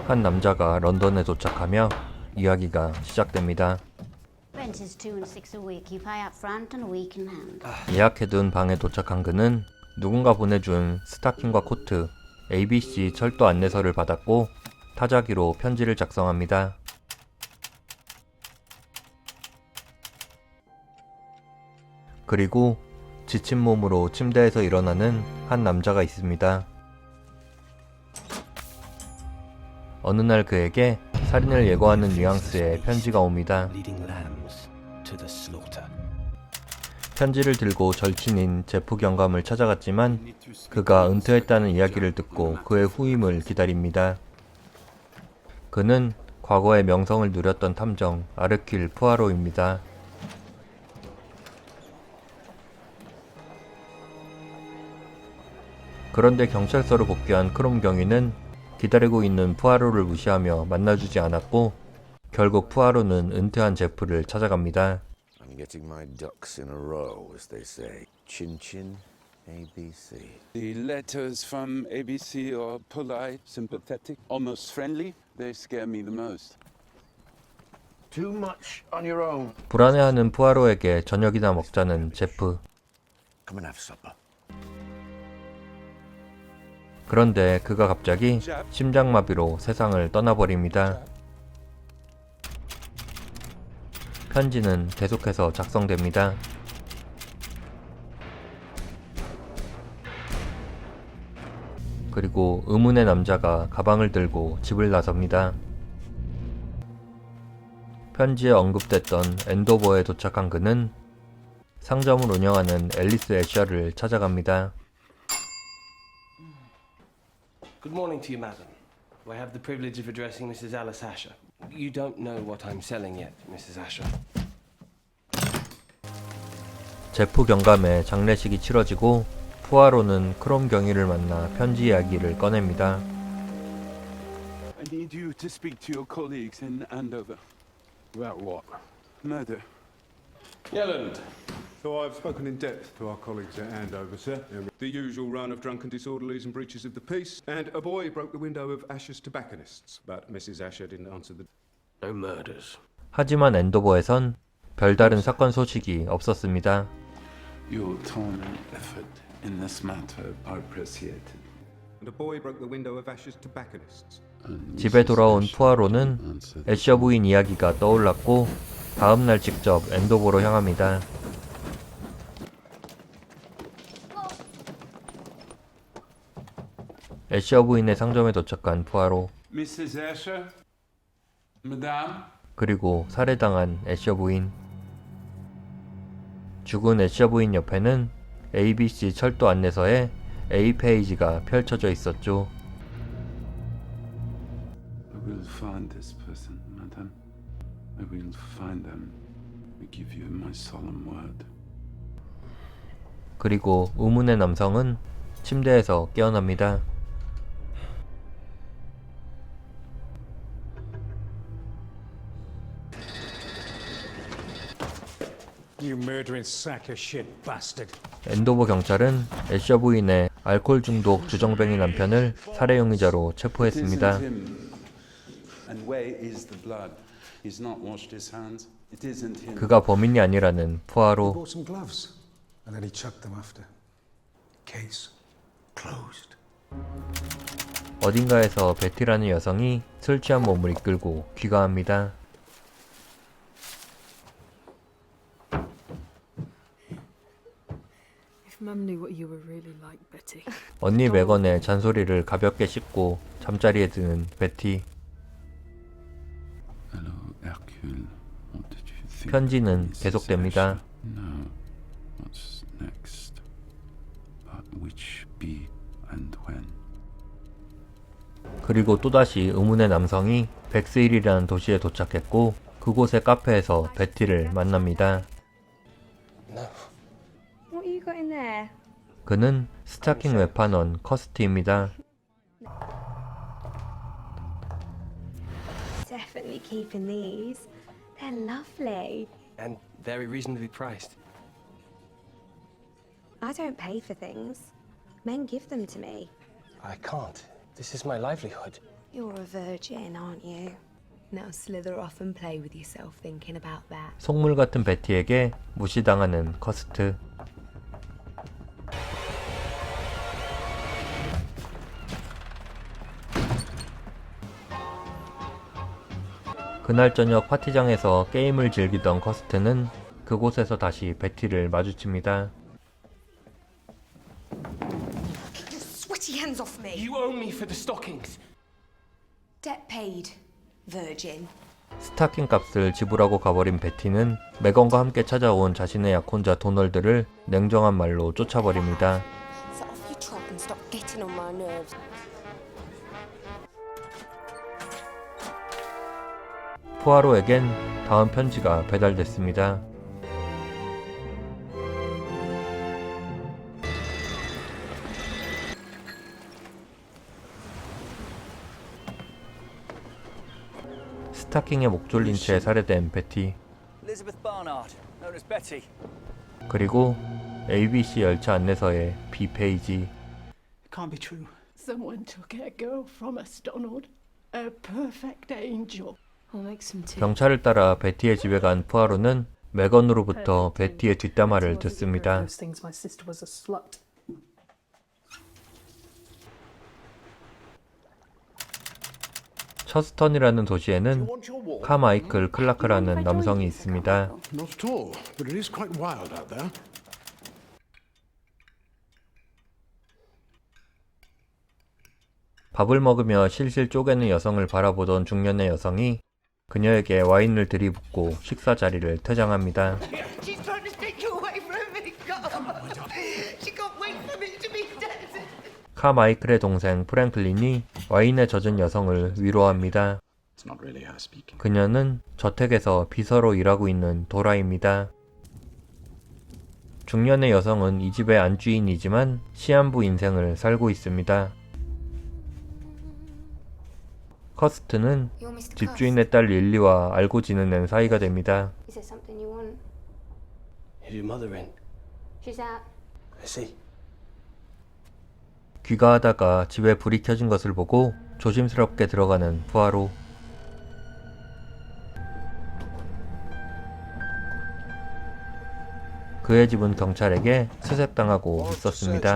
한 남자가 런던에 도착하며 이야기가 시작됩니다. Rent is 2 and 6 a week. You pay up front and a week in hand. 예약해둔 방에 도착한 그는 누군가 보내준 스타킹과 코트, ABC 철도 안내서를 받았고 타자기로 편지를 작성합니다. 그리고 지친 몸으로 침대에서 일어나는 한 남자가 있습니다. 어느 날 그에게 살인을 예고하는 뉘앙스의 편지가 옵니다. 편지를 들고 절친인 제프 경감을 찾아갔지만 그가 은퇴했다는 이야기를 듣고 그의 후임을 기다립니다. 그는 과거의 명성을 누렸던 탐정 아르킬 푸아로입니다. 그런데 경찰서로 복귀한 크롬 경위는 기다리고 있는 푸아로를 무시하며 만나주지 않았고 결국 푸아로는 은퇴한 제프를 찾아갑니다. I'm getting my ducks in a row, as they say. Chin chin, ABC. The letters from ABC are polite, sympathetic, almost friendly. They scare me the most. Too much on your own. 불안해하는 푸아로에게 저녁이나 먹자는 제프. Come and have supper. 그런데 그가 갑자기 심장마비로 세상을 떠나버립니다. 편지는 계속해서 작성됩니다. 그리고 의문의 남자가 가방을 들고 집을 나섭니다. 편지에 언급됐던 엔도버에 도착한 그는 상점을 운영하는 앨리스 애셔를 찾아갑니다. Good morning to you, madam. I have the privilege of addressing Mrs. Alice Asher. You don't know what I'm selling yet, Mrs. Asher. 제프 경감의 장례식이 치러지고 푸아로는 크롬 경위를 만나 편지 이야기를 꺼냅니다. I need you to speak to your colleagues in Andover. About what? Murder. Yelland. So I've spoken in depth to our colleagues at Andover, sir. The usual run of drunken disorderlies and breaches of the peace. And a boy broke the window of Asher's tobacconists, but Mrs. Asher didn't answer the... No murders. 하지만 엔도버에선 별다른 사건 소식이 없었습니다. Your time and effort in this matter are appreciated. And a boy broke the window of Asher's tobacconists. 집에 돌아온 푸아로는 애셔 부인 이야기가 떠올랐고 다음날 직접 엔도버로 향합니다. 애셔 부인의 상점에 도착한 푸아로, Mrs. Asher? Madame? 그리고 살해당한 애셔 부인. 죽은 애셔 부인 옆에는 ABC 철도 안내서에 A 페이지가 펼쳐져 있었죠. I will find this person, madame. I will find them. I give you my solemn word. 그리고 의문의 남성은 침대에서 깨어납니다. You murdering sack of shit bastard. 엔도버 경찰은 애셔 부인의 알코올 중독 주정뱅이 남편을 살해 용의자로 체포했습니다. It isn't him. And where is the blood? He's not washed his hands. It isn't him. 그가 범인이 아니라는 푸아로. Bought some gloves and then he chucked them after. Case closed. 어딘가에서 베티라는 여성이 술 취한 몸을 이끌고 귀가합니다. Mum knew what you were really like, Betty. 언니 메건의 잔소리를 가볍게 씹고 잠자리에 드는 베티. Hello, Hercule. What did you think? 편지는 계속됩니다. No. What's next? But which be and when? 그리고 또다시 의문의 남성이 백스힐이라는 도시에 도착했고 그곳의 카페에서 베티를 만납니다. What you got in there? 그는 스타킹 외판원 커스티입니다. Definitely keeping these. They're lovely. And very reasonably priced. I don't pay for things. Men give them to me. I can't. This is my livelihood. You're a virgin, aren't you? Now slither off and play with yourself thinking about that. 속물 같은 베티에게 무시당하는 커스트. 그날 저녁 파티장에서 게임을 즐기던 커스트는 그곳에서 다시 베티를 마주칩니다. Sweaty hands off me! You owe me for the stockings. Debt paid, virgin. 스타킹 값을 지불하고 가버린 베티는 메건과 함께 찾아온 자신의 약혼자 도널드를 냉정한 말로 쫓아버립니다. Set off your truck and stop getting on my nerves. 푸아로에겐 다음 편지가 배달됐습니다. 스타킹에 목 졸린 채 살해된 베티. Elizabeth Barnard, known as Betty. 그리고 ABC 열차 안내서의 B 페이지. It can't be true. Someone took our girl from us, Donald. A perfect angel. I'll make some tea. 경찰을 따라 베티의 집에 간 푸아로는 메건으로부터 베티의 뒷담화를 듣습니다. Those things my sister was a slut. 처스턴이라는 도시에는 카마이클 클라크라는 남성이 있습니다. Not at all, but it is quite wild out there. 밥을 먹으며 실실 쪼개는 여성을 바라보던 중년의 여성이 그녀에게 와인을 들이붓고 식사 자리를 퇴장합니다. She's trying to take you away from me. God. She can't wait for me to be dead. 카마이클의 동생 프랭클린이 와인에 젖은 여성을 위로합니다. It's not really her speaking. 그녀는 저택에서 비서로 일하고 있는 도라입니다. 중년의 여성은 이 집의 안주인이지만 시한부 인생을 살고 있습니다. 커스트는 집주인의 딸 릴리와 알고 지내는 사이가 됩니다. Is there something you want? Is your mother in? She's out. I see. 귀가하다가 집에 불이 켜진 것을 보고 조심스럽게 들어가는 푸아로. 그의 집은 경찰에게 수색당하고 있었습니다.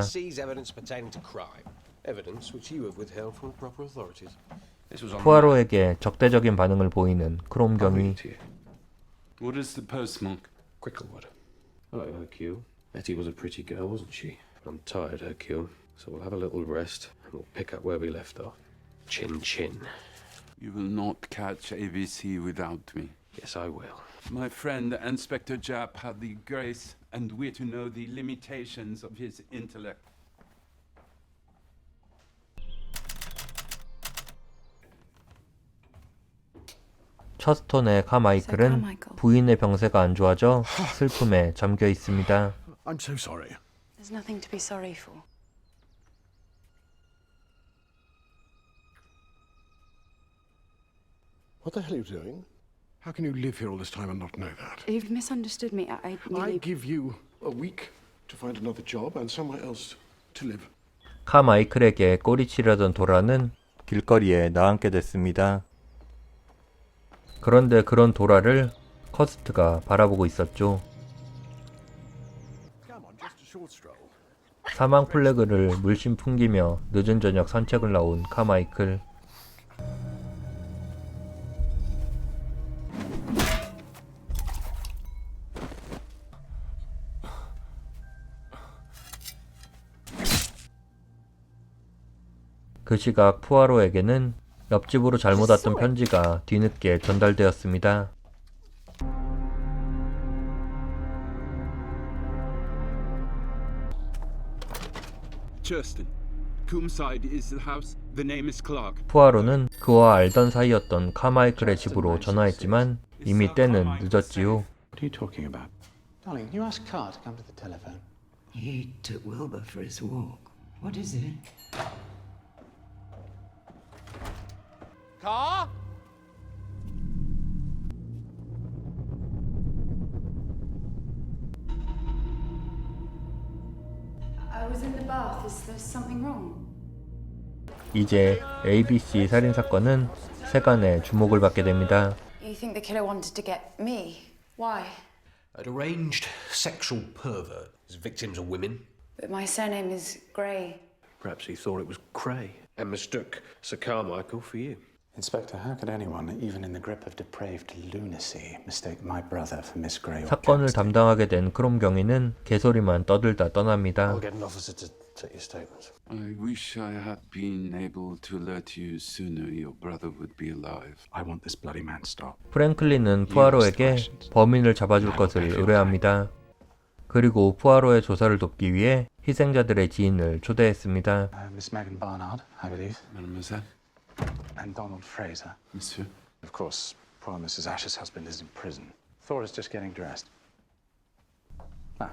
푸아로에게 적대적인 반응을 보이는 크롬 경위. What is the postmark? Cricklewood. Hello, Hercule. Betty was a pretty girl, wasn't she? I'm tired, Hercule. So we'll have a little rest and we'll pick up where we left off. Chin chin. You will not catch ABC without me. Yes, I will. My friend Inspector Japp had the grace and wit to know the limitations of his intellect. 처스톤의 카마이클은 부인의 병세가 안 좋아져 슬픔에 잠겨 있습니다. I'm so sorry. There's nothing to be sorry for. What the hell are you doing? How can you live here all this time and not know that? You've misunderstood me. I I give you a week to find another job and somewhere else to live. 카마이클에게 꼬리치려던 도라는 길거리에 나앉게 됐습니다. 그런데 그런 도라를 커스트가 바라보고 있었죠. Come on, just a short stroll. 사망 플래그를 물씬 풍기며 늦은 저녁 산책을 나온 카마이클. 그 시각 푸아로에게는 옆집으로 잘못 왔던 편지가 뒤늦게 전달되었습니다. Churston. Coomside is the house. The name is Clark. 푸아로는 그와 알던 사이였던 카마이클의 집으로 전화했지만 이미 때는 늦었지요. What are you talking about? Darling, can you ask Carr to come to the telephone? He took Wilbur for his walk. What is it? Carr? I was in the bath. Is there something wrong? 이제 ABC 살인사건은 세간의 주목을 받게 됩니다. You think the killer wanted to get me? Why? A deranged sexual pervert. His victims are women. But my surname is Grey. Perhaps he thought it was Cray and mistook Sir Carmichael for you. Inspector, how could anyone, even in the grip of depraved lunacy, mistake my brother for Miss Grey or 사건을 담당하게 된 크롬 경위는 개소리만 떠들다 떠납니다. I'll get an officer to take your statements. I wish I had been able to alert you sooner your brother would be alive. I want this bloody man stopped. 프랭클린은 푸아로에게 범인을 잡아줄 것을 의뢰합니다. 그리고 푸아로의 조사를 돕기 위해 희생자들의 지인을 초대했습니다. Miss Megan Barnard, I believe. Mademoiselle? And Donald Fraser. Monsieur? Of course, poor Mrs. Asher's husband is in prison. Thor is just getting dressed. Ah.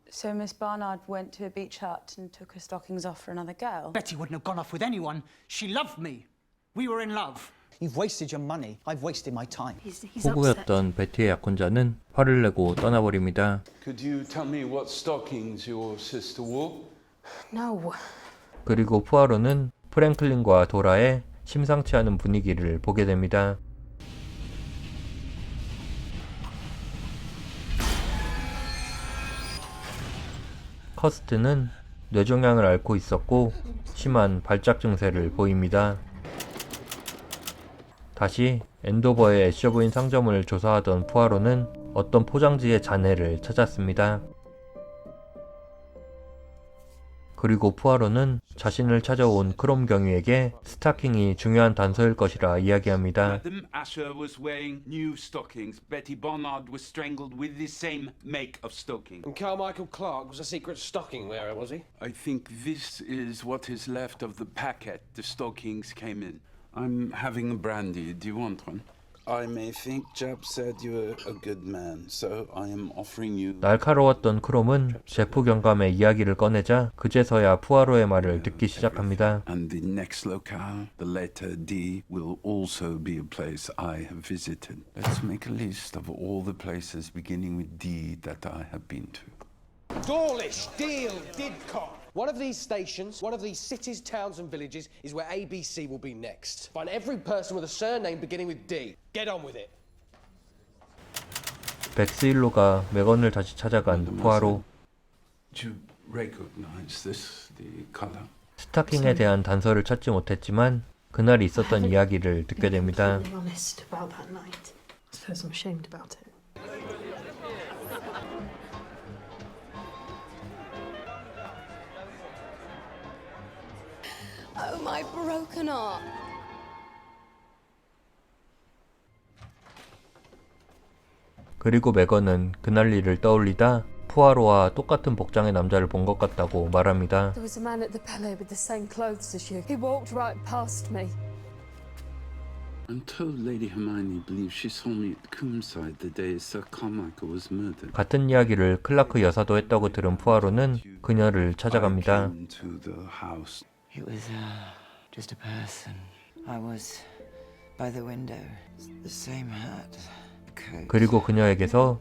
So Miss Barnard went to a beach hut and took her stockings off for another girl? Betty wouldn't have gone off with anyone. She loved me. We were in love. You've wasted your money. I've wasted my time. 호구였던 베티의 약혼자는 화를 내고 떠나버립니다. Could you tell me what stockings your sister wore? No. 그리고 푸아로는 프랭클린과 도라의 심상치 않은 분위기를 보게 됩니다. 커스트는 뇌종양을 앓고 있었고 심한 발작 증세를 보입니다. 다시 엔도버의 애셔 부인 상점을 조사하던 푸아로는 어떤 포장지의 잔해를 찾았습니다. 그리고 푸아로는 자신을 찾아온 크롬 경위에게 스타킹이 중요한 단서일 것이라 이야기합니다. Madame Asher was wearing new stockings. Betty Barnard was strangled with the same make of stocking. And Carmichael Clark was a secret stocking wearer, was he? I think this is what is left of the packet the stockings came in. I'm having a brandy. Do you want one? I may think Jab said you were a good man, so I am offering you. 날카로웠던 크롬은 제프 경감의 이야기를 꺼내자 그제서야 푸아로의 말을 듣기 시작합니다. And the next locale, the letter D, will also be a place I have visited. Let's make a list of all the places beginning with D that I have been to. Dawlish, Deal, Didcot. One of these stations, one of these cities, towns and villages is where ABC will be next. Find every person with a surname beginning with D. Get on with it. 백스일로가 맥건을 다시 찾아간 푸아로. Do you recognize this, the color? 스타킹에 대한 단서를 찾지 못했지만 그날 있었던 이야기를 듣게 됩니다. honest about that night. I suppose I'm ashamed about it. Oh, my broken heart. 그리고 맥건은 그날 일을 떠올리다 푸아로와 똑같은 복장의 남자를 본 것 같다고 말합니다. There was a man at the Palais with the same clothes as you. He walked right past me. I'm told Lady Hermione believes she saw me at Coomside the day Sir Carmichael was murdered. 같은 이야기를 클라크 여사도 했다고 들은 푸아로는 그녀를 찾아갑니다. I came to the house. It was just a person. I was by the window. The same hat. Coat. 그리고 그녀에게서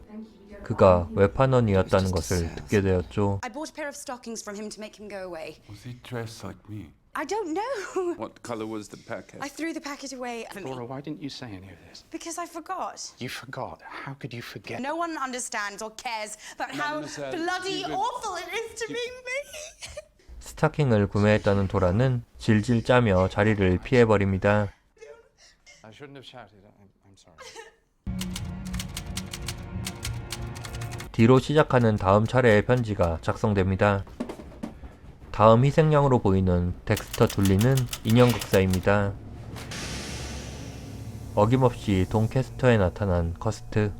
그가 외판원이었다는 것을 듣게 되었죠. I bought a pair of stockings from him to make him go away. Was he dressed like me? I don't know. What color was the packet? I threw the packet away for me Laura, why didn't you say any of this? because I forgot. You forgot. How could you forget? No one understands or cares about how Mademoiselle, bloody you would- awful it is to be me. 스타킹을 구매했다는 도라는 질질 짜며 자리를 피해버립니다. I shouldn't have shouted. I'm sorry. D로 시작하는 다음 차례의 편지가 작성됩니다. 다음 희생양으로 보이는 덱스터 둘리는 인형극사입니다. 어김없이 돈캐스터에 나타난 커스트.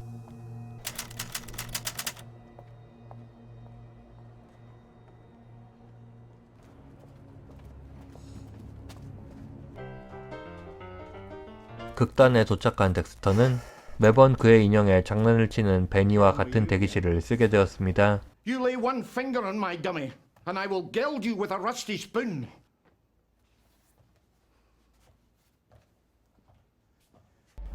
극단에 도착한 덱스터는 매번 그의 인형에 장난을 치는 베니와 같은 대기실을 쓰게 되었습니다. You lay one finger on my dummy, and I will gild you with a rusty spoon.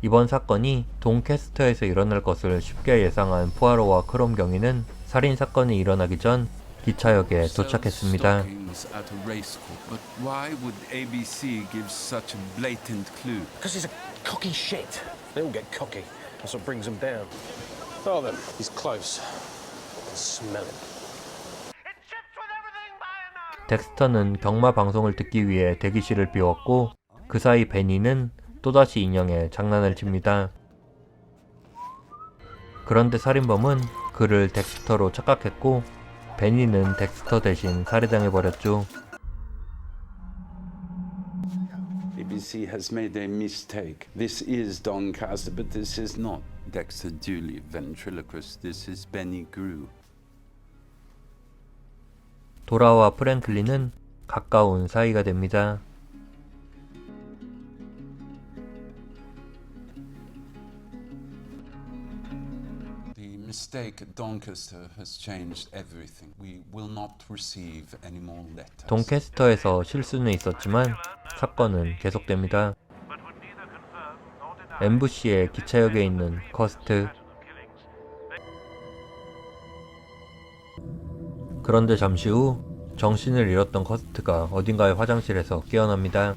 이번 사건이 돈캐스터에서 일어날 것을 쉽게 예상한 푸아로와 크롬 경위는 살인 사건이 일어나기 전 기차역에 도착했습니다. Stockings at a race course. But why would ABC give such a blatant clue? Because he's a cocky shit. They all get cocky. That's what brings them down. Oh, then, he's close. I can smell him. 덱스터는 경마 방송을 듣기 위해 대기실을 비웠고 그 사이 베니는 또다시 인형에 장난을 칩니다. 그런데 살인범은 그를 덱스터로 착각했고 베니는 덱스터 대신 살해당해버렸죠. ABC has made a mistake. This is Doncaster, but this is not Dexter Dooley, ventriloquist. This is Benny Grew. 도라와 프랭클린은 가까운 사이가 됩니다. The mistake at Doncaster has changed everything. We will not receive any more letters. 돈캐스터에서 실수는 있었지만 사건은 계속됩니다. 엠부시의 기차역에 있는 커스트. 그런데 잠시 후 정신을 잃었던 커스트가 어딘가의 화장실에서 깨어납니다.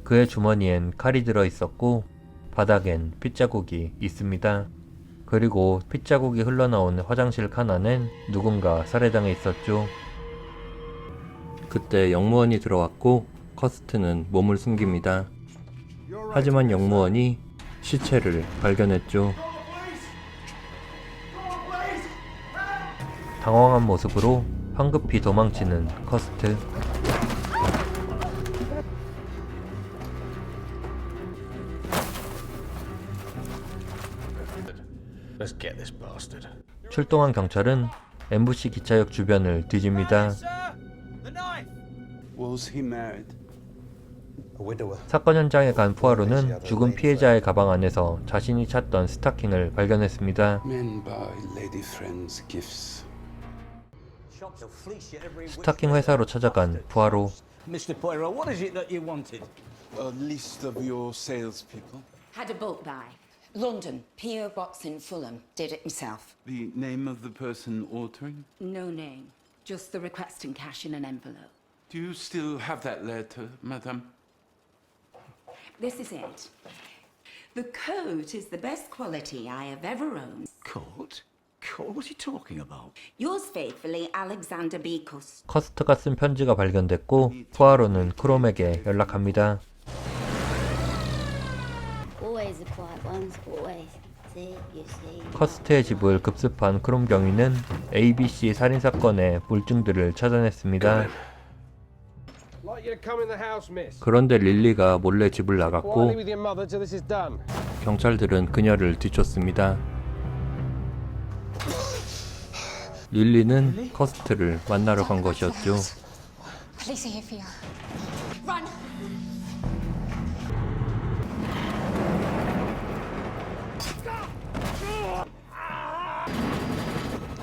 그의 주머니엔 칼이 들어 있었고 바닥엔 핏자국이 있습니다. 그리고 핏자국이 흘러나온 화장실 칸 안엔 누군가 살해당해 있었죠. 그때 영무원이 들어왔고 커스트는 몸을 숨깁니다. 하지만 영무원이 시체를 발견했죠. 당황한 모습으로 황급히 도망치는 커스트. Let's get this bastard. 출동한 경찰은 엠부시 기차역 주변을 뒤집니다. Was he married? 사건 현장에 간 푸아로는 죽은 피해자의 가방 안에서 자신이 찾던 스타킹을 발견했습니다. Men buy lady friends gifts. 스타킹 회사로 찾아간 푸아로. Mr. Poirot, what is it that you wanted? A list of your salespeople. Had a bulk buy. London, P.O. Box in Fulham. Did it myself. The name of the person ordering? No name. Just the request and cash in an envelope. Do you still have that letter, madame? This is it. The coat is the best quality I have ever owned. Coat? Coat? What's he talking about? Yours faithfully, Alexander Beacus. 커스트가 쓴 편지가 발견됐고 푸아로는 크롬에게 연락합니다. Always the quiet ones, always. See, you see. 커스트의 집을 급습한 크롬 경위는 ABC 살인사건의 물증들을 찾아냈습니다. Like you to come in the house, miss. 그런데 릴리가 몰래 집을 나갔고 Quietly with your mother till this is done. 경찰들은 그녀를 뒤쫓습니다. 릴리는 커스트를 만나러 간 것이었죠. Police are here for you. Run!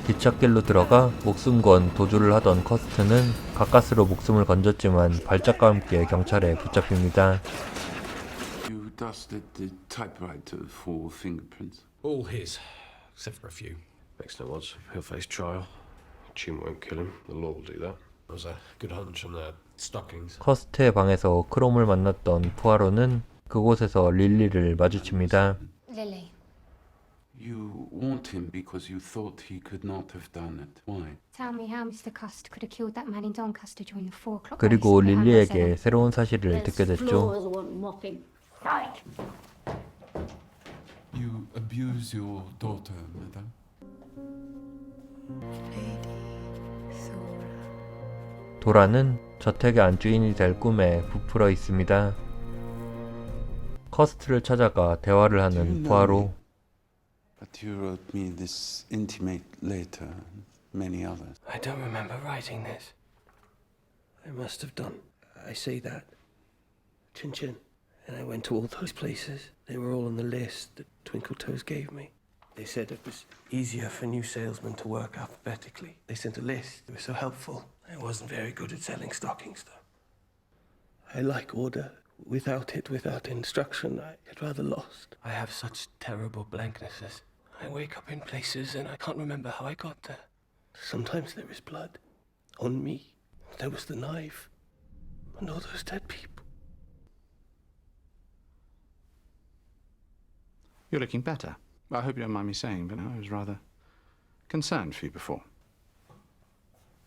기찻길로 들어가 목숨 건 도주를 하던 커스트는 가까스로 목숨을 건졌지만 발작과 함께 경찰에 붙잡힙니다. You dusted the typewriter for fingerprints. All his, except for a few. Makes no odds. He'll face trial. Chin won't kill him. The law will do that. That was a good hunch on their stockings. 커스트의 방에서 크롬을 만났던 푸아로는 그곳에서 릴리를 마주칩니다. Lily. You want him because you thought he could not have done it. Why? Tell me how Mr. Custer could have killed that man in Doncaster during the 4 o'clock. 그리고 race behind 릴리에게 Marcella. 새로운 사실을 듣게 됐죠. Floors want mopping. You abuse your daughter, madame. 도라는 저택의 안주인이 될 꿈에 부풀어 있습니다. 커스트를 찾아가 대화를 하는 푸아로. But you wrote me this intimate letter, and many others. I don't remember writing this. I must have done. I say that. Chin Chin. And I went to all those places. They were all on the list that Twinkle Toes gave me. They said it was easier for new salesmen to work alphabetically. They sent a list. They were so helpful. I wasn't very good at selling stockings, though. I like order. Without it, without instruction, I get rather lost. I have such terrible blanknesses. I wake up in places and I can't remember how I got there. Sometimes there is blood. On me. There was the knife. And all those dead people. You're looking better. I hope you don't mind me saying, but I was rather concerned for you before.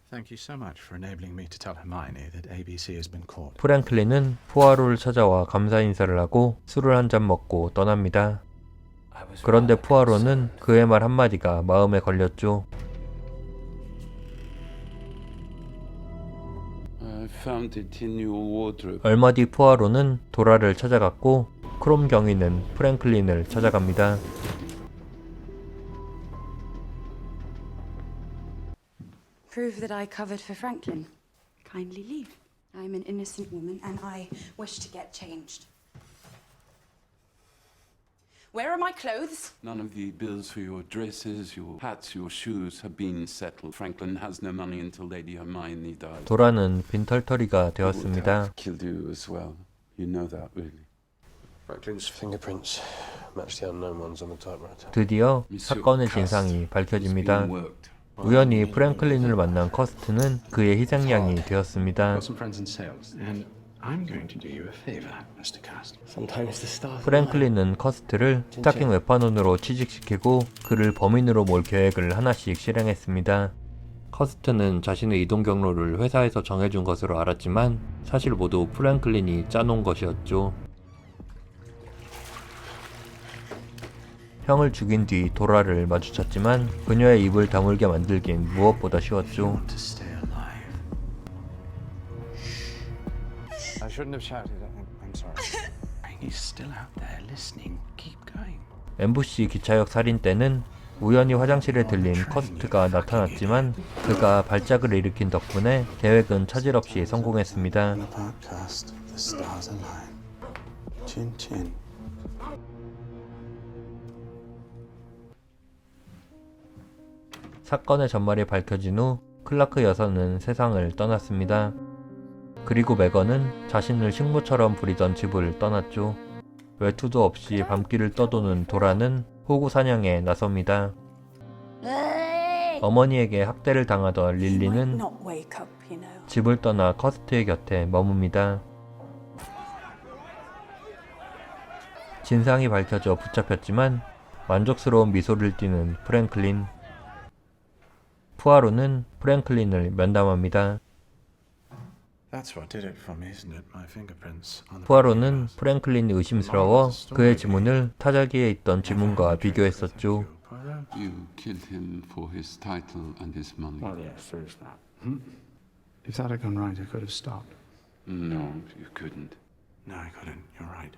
Thank you so much for enabling me to tell Hermione that ABC has been caught. 프랭클린은 푸아로를 찾아와 감사 인사를 하고 술을 한 잔 먹고 떠납니다. 그런데 푸아로는 그의 말 한마디가 마음에 걸렸죠. I found it in your wardrobe. 얼마 뒤 푸아로는 도라를 찾아갔고 크롬 경위는 프랭클린을 찾아갑니다. Prove that I covered for Franklin. Kindly leave. I'm an innocent woman and I wish to get changed. Where are my clothes? None of the bills for your dresses, your hats, your shoes have been settled. Franklin has no money until Lady Hermione died. 도라는 빈털터리가 되었습니다. Killed you as well. You know that, really. Franklin's fingerprints match the unknown ones on the typewriter. 드디어 사건의 진상이 밝혀집니다. 우연히 프랭클린을 만난 커스트는 그의 희생양이 되었습니다. 프랭클린은 커스트를 스타킹 외판원으로 취직시키고 그를 범인으로 몰 계획을 하나씩 실행했습니다. 커스트는 자신의 이동 경로를 회사에서 정해준 것으로 알았지만 사실 모두 프랭클린이 짜놓은 것이었죠. 형을 죽인 뒤 도라를 마주쳤지만 그녀의 입을 다물게 만들긴 무엇보다 쉬웠죠. I shouldn't have shouted. I'm sorry. He's still out there listening. Keep going. MBC 기차역 살인 때는 우연히 화장실에 들린 커스트가 나타났지만 그가 발작을 일으킨 덕분에 계획은 차질 없이 성공했습니다. 사건의 전말이 밝혀진 후 클라크 여사는 세상을 떠났습니다. 그리고 메건은 자신을 식모처럼 부리던 집을 떠났죠. 외투도 없이 밤길을 떠도는 도라는 호구 사냥에 나섭니다. 어머니에게 학대를 당하던 릴리는 집을 떠나 커스트의 곁에 머뭅니다. 진상이 밝혀져 붙잡혔지만 만족스러운 미소를 띠는 프랭클린. 푸아로는 프랭클린을 면담합니다. 푸아로는 프랭클린이 의심스러워 그의 지문을 타자기에 있던 지문과 비교했었죠. You killed him for his title and his money. Well, yes, there is that. If that had gone right, I could have stopped. No, you couldn't. No, I couldn't. You're right.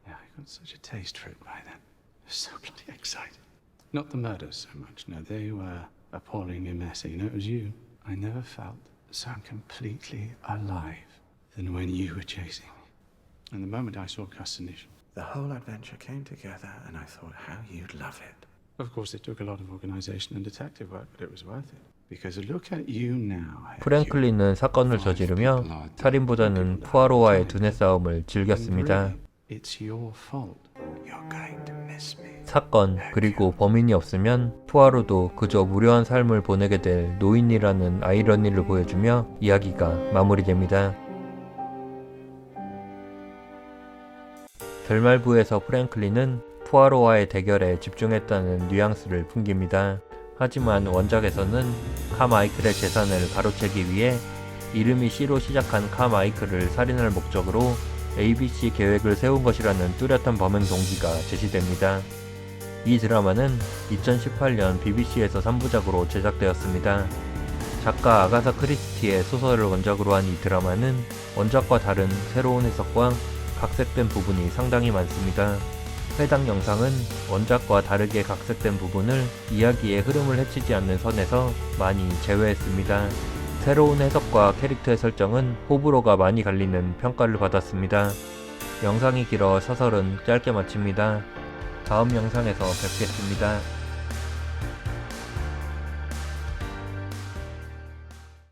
Yeah, I got such a taste for it by then. So bloody excited. Not the murders so much. No, they were appallingly messy. No, it was you. I never felt so completely alive than when you were chasing me. And the moment I saw Castanich, the whole adventure came together, and I thought how you'd love it. Of course, it took a lot of organization and detective work, but it was worth it. Because look at you now. 프랭클린은 사건을 저지르며 살인보다는 푸아로와의 두뇌 싸움을 즐겼습니다. It's your fault. You're going to miss me. 사건 그리고 범인이 없으면 푸아로도 그저 무료한 삶을 보내게 될 노인이라는 아이러니를 보여주며 이야기가 마무리됩니다. 결말부에서 프랭클린은 푸아로와의 대결에 집중했다는 뉘앙스를 풍깁니다. 하지만 원작에서는 카마이클의 재산을 가로채기 위해 이름이 C로 시작한 카마이클을 살인할 목적으로 ABC 계획을 세운 것이라는 뚜렷한 범행 동기가 제시됩니다. 이 드라마는 2018년 BBC에서 3부작으로 제작되었습니다. 작가 아가사 크리스티의 소설을 원작으로 한 이 드라마는 원작과 다른 새로운 해석과 각색된 부분이 상당히 많습니다. 해당 영상은 원작과 다르게 각색된 부분을 이야기의 흐름을 해치지 않는 선에서 많이 제외했습니다. 새로운 해석과 캐릭터의 설정은 호불호가 많이 갈리는 평가를 받았습니다. 영상이 길어 사설은 짧게 마칩니다. 다음 영상에서 뵙겠습니다.